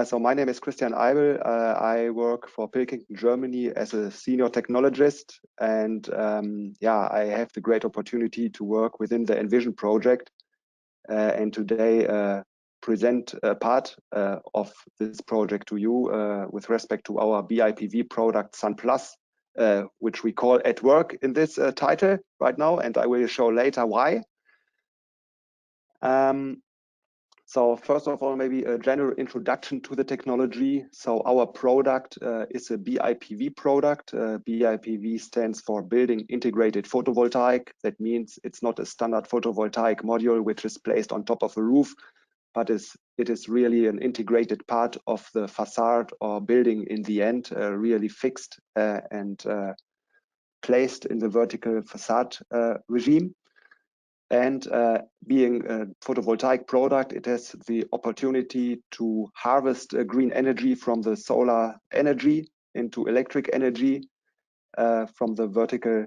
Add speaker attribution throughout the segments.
Speaker 1: So my name is Christian Eibl. I work for Pilkington, Germany as a senior technologist. And I have the great opportunity to work within the ENVISION project and today present a part of this project to you with respect to our BIPV product Sunplus, which we call at work in this title right now. And I will show later why. So first of all, maybe a general introduction to the technology. So our product is a BIPV product. BIPV stands for Building Integrated Photovoltaic. That means it's not a standard photovoltaic module which is placed on top of a roof, but it is really an integrated part of the facade or building in the end, really fixed and placed in the vertical facade regime. And being a photovoltaic product, it has the opportunity to harvest green energy from the solar energy into electric energy from the vertical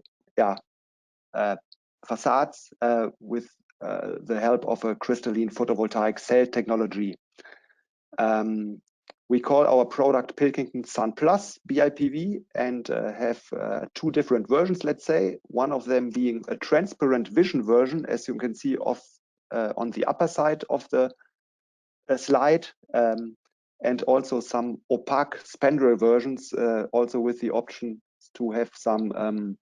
Speaker 1: facades with the help of a crystalline photovoltaic cell technology. We call our product Pilkington Sunplus BIPV and have two different versions, let's say. One of them being a transparent vision version, as you can see on the upper side of the slide, and also some opaque spandrel versions, also with the option to have some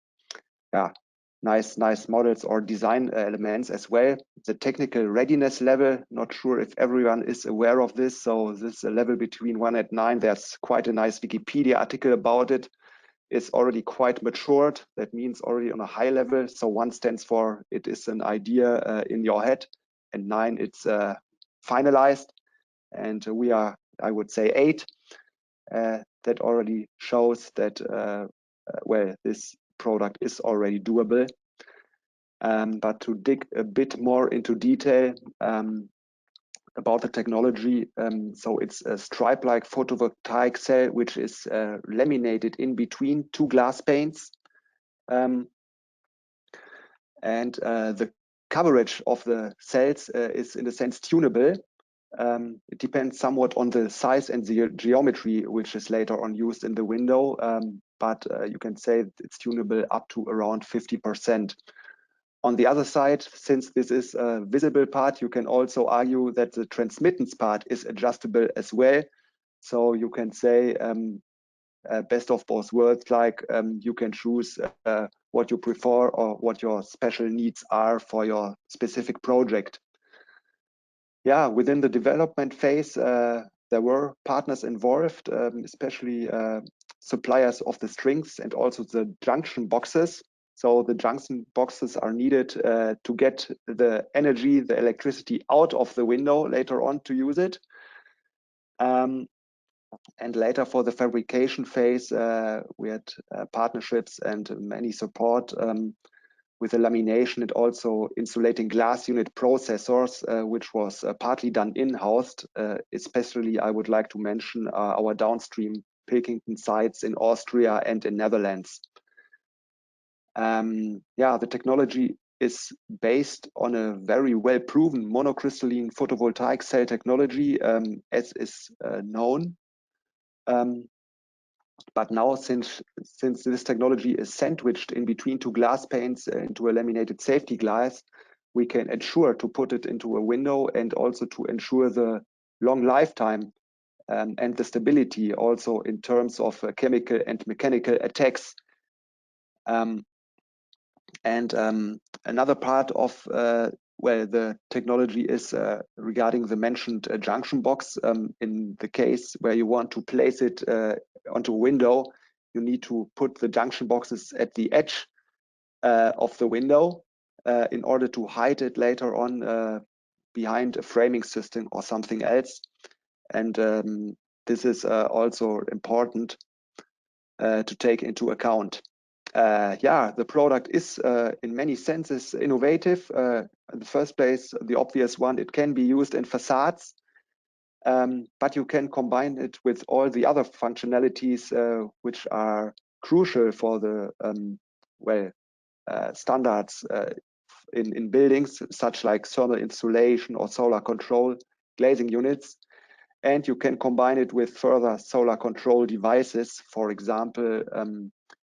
Speaker 1: nice models or design elements as well. The technical readiness level, not sure if everyone is aware of this. So this is a level between 1 and 9. There's quite a nice Wikipedia article about it. It's already quite matured. That means already on a high level. So 1 stands for it is an idea in your head, and 9 it's finalized. And we are, I would say, 8. That already shows that this product is already doable. But to dig a bit more into detail about the technology, so it's a stripe-like photovoltaic cell which is laminated in between 2 glass panes, and the coverage of the cells is in a sense tunable. It depends somewhat on the size and the geometry which is later on used in the window, but you can say it's tunable up to around 50%. On the other side, since this is a visible part, you can also argue that the transmittance part is adjustable as well. So you can say best of both worlds, like you can choose what you prefer or what your special needs are for your specific project. Yeah, within the development phase, there were partners involved, especially suppliers of the strings and also the junction boxes. So the junction boxes are needed to get the energy, the electricity out of the window later on to use it. And later for the fabrication phase, we had partnerships and many support with the lamination and also insulating glass unit processors, which was partly done in-house. Especially, I would like to mention our downstream Pilkington sites in Austria and in Netherlands. The technology is based on a very well-proven monocrystalline photovoltaic cell technology, as is known. But now, since this technology is sandwiched in between 2 glass panes into a laminated safety glass, we can ensure to put it into a window and also to ensure the long lifetime and the stability also in terms of chemical and mechanical attacks. Another part of the technology is regarding the mentioned junction box. In the case where you want to place it onto a window, you need to put the junction boxes at the edge of the window in order to hide it later on behind a framing system or something else. And this is also important to take into account. The product is in many senses innovative. In the first place, the obvious one, it can be used in facades, but you can combine it with all the other functionalities which are crucial for the standards in buildings, such like thermal insulation or solar control, glazing units. And you can combine it with further solar control devices, for example,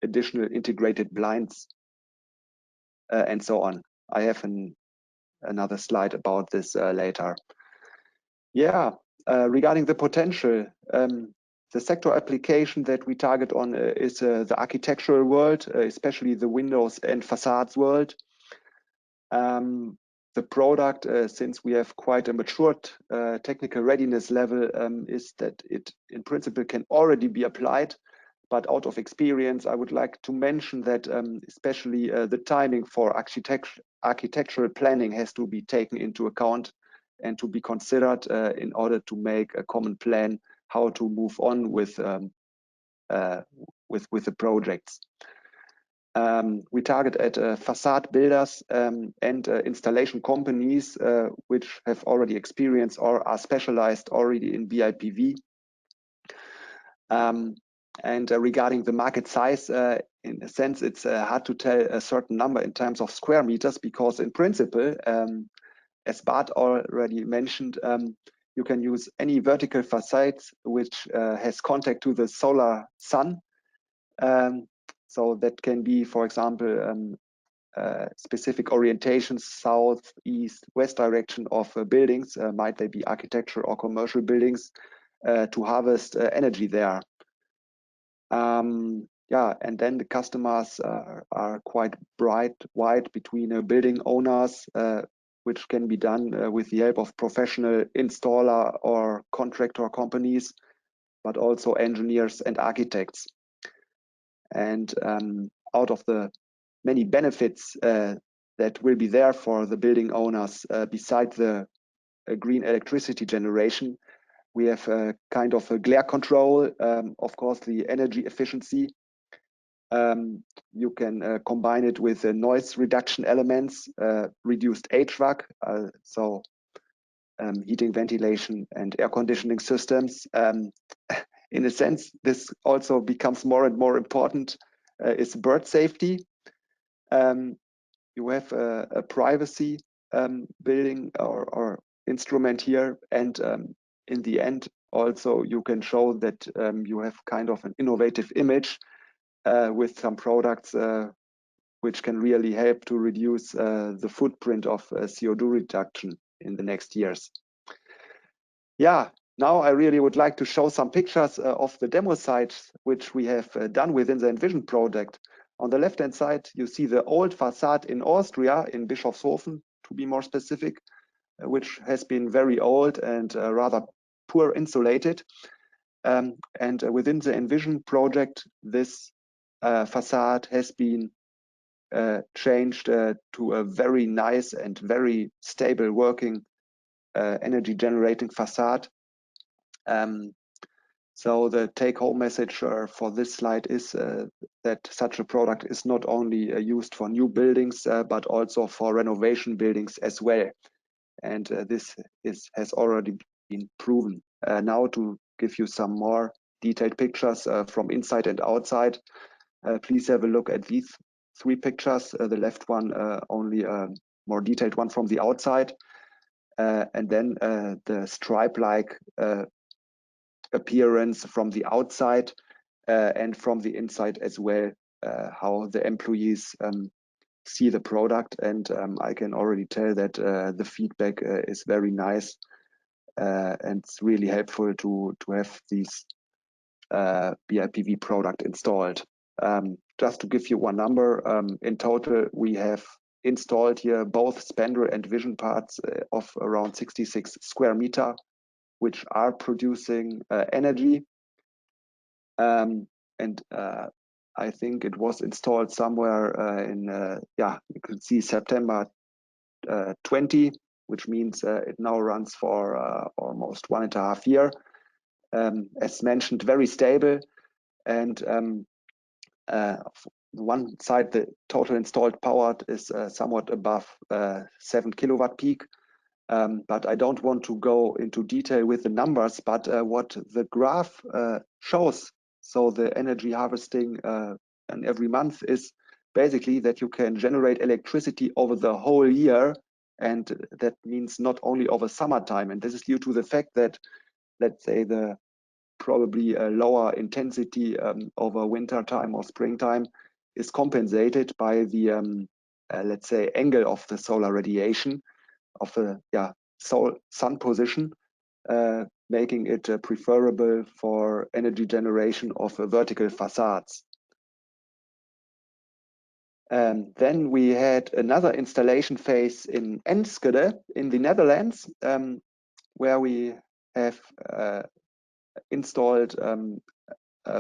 Speaker 1: additional integrated blinds, and so on. I have another slide about this later. Yeah, regarding the potential, the sector application that we target on is the architectural world, especially the windows and facades world. The product, since we have quite a matured technical readiness level, is that it in principle can already be applied. But out of experience, I would like to mention that especially the timing for architectural planning has to be taken into account and to be considered in order to make a common plan how to move on with the projects. We target at facade builders and installation companies which have already experienced or are specialized already in BIPV. And regarding the market size, in a sense, it's hard to tell a certain number in terms of square meters, because in principle, as Bart already mentioned, you can use any vertical facades which has contact to the solar sun. So that can be, for example, specific orientations, south, east, west direction of buildings, might they be architecture or commercial buildings, to harvest energy there. Yeah, and then the customers are quite wide between building owners, which can be done with the help of professional installer or contractor companies, but also engineers and architects. And out of the many benefits that will be there for the building owners, beside the green electricity generation, we have a kind of a glare control, of course, the energy efficiency. You can combine it with noise reduction elements, reduced HVAC, so heating, ventilation, and air conditioning systems. In a sense, this also becomes more and more important, is bird safety. You have a privacy building or instrument here, and in the end, also you can show that you have kind of an innovative image with some products which can really help to reduce the footprint of CO2 reduction in the next years. Yeah, now I really would like to show some pictures of the demo sites which we have done within the ENVISION project. On the left-hand side, you see the old facade in Austria, in Bischofshofen, to be more specific, which has been very old and rather poor insulated. And within the ENVISION project, this facade has been changed to a very nice and very stable working energy generating facade. So the take-home message for this slide is that such a product is not only used for new buildings, but also for renovation buildings as well. And this has already been proven. Now to give you some more detailed pictures from inside and outside, please have a look at these three pictures. The left one only a more detailed one from the outside, and then the stripe-like appearance from the outside and from the inside as well, how the employees see the product. And I can already tell that the feedback is very nice, and it's really helpful to have this BIPV product installed. Just to give you one number, in total we have installed here both spandrel and vision parts of around 66 square meter, which are producing energy. And I think it was installed somewhere in, yeah, you can see September 20, which means it now runs for almost 1.5 years. As mentioned, very stable. And one side, the total installed power is somewhat above 7 kilowatt peak. But I don't want to go into detail with the numbers, but what the graph shows, so the energy harvesting and every month, is basically that you can generate electricity over the whole year, and that means not only over summertime. And this is due to the fact that let's say, the probably a lower intensity over winter time or springtime is compensated by the let's say, angle of the solar radiation of the sun position, making it preferable for energy generation of vertical facades. Then we had another installation phase in Enschede in the Netherlands, where we have installed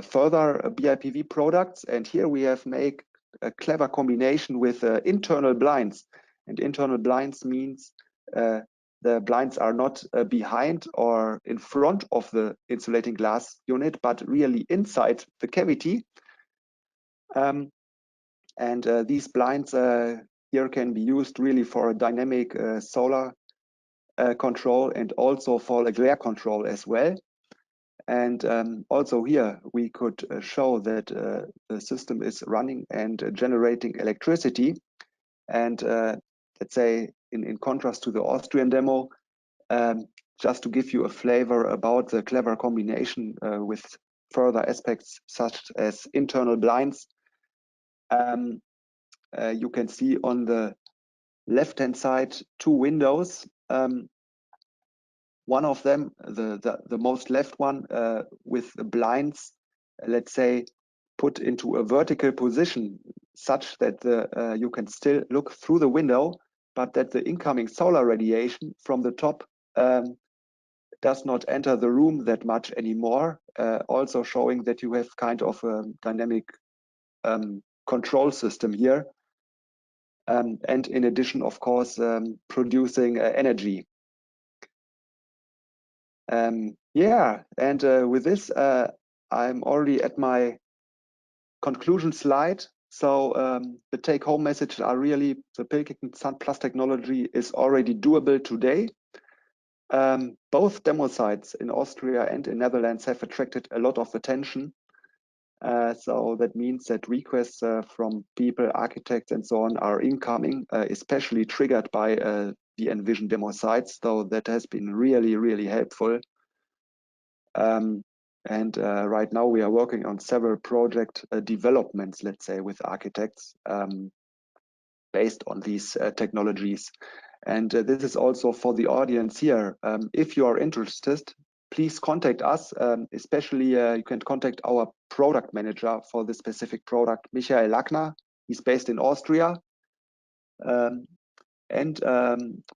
Speaker 1: further BIPV products. And here we have made a clever combination with internal blinds. And internal blinds means the blinds are not behind or in front of the insulating glass unit, but really inside the cavity. These blinds here can be used really for a dynamic solar control and also for the glare control as well. And also here we could show that the system is running and generating electricity. And let's say in contrast to the Austrian demo, just to give you a flavor about the clever combination with further aspects such as internal blinds, you can see on the left-hand side 2 windows. One of them, the most left one, with the blinds, let's say, put into a vertical position such that you can still look through the window, but that the incoming solar radiation from the top does not enter the room that much anymore, also showing that you have kind of a dynamic control system here. And in addition, of course, producing energy. With this, I'm already at my conclusion slide. So the take-home message are really the Pilkington Sunplus technology is already doable today. Both demo sites in Austria and in Netherlands have attracted a lot of attention. So that means that requests from people, architects, and so on are incoming, especially triggered by the ENVISION demo sites. So that has been really, really helpful. Right now we are working on several project developments, let's say, with architects based on these technologies. And this is also for the audience here. If you are interested, please contact us. Especially you can contact our product manager for this specific product, Michael Lackner. He's based in Austria.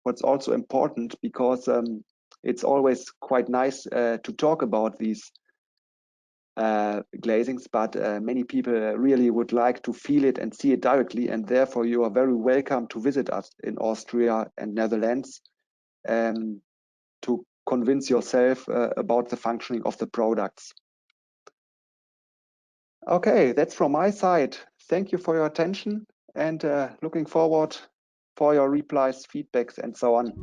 Speaker 1: What's also important, because it's always quite nice to talk about these glazings, but many people really would like to feel it and see it directly, and therefore you are very welcome to visit us in Austria and Netherlands to convince yourself about the functioning of the products. Okay, that's from my side. Thank you for your attention, and looking forward for your replies, feedbacks, and so on.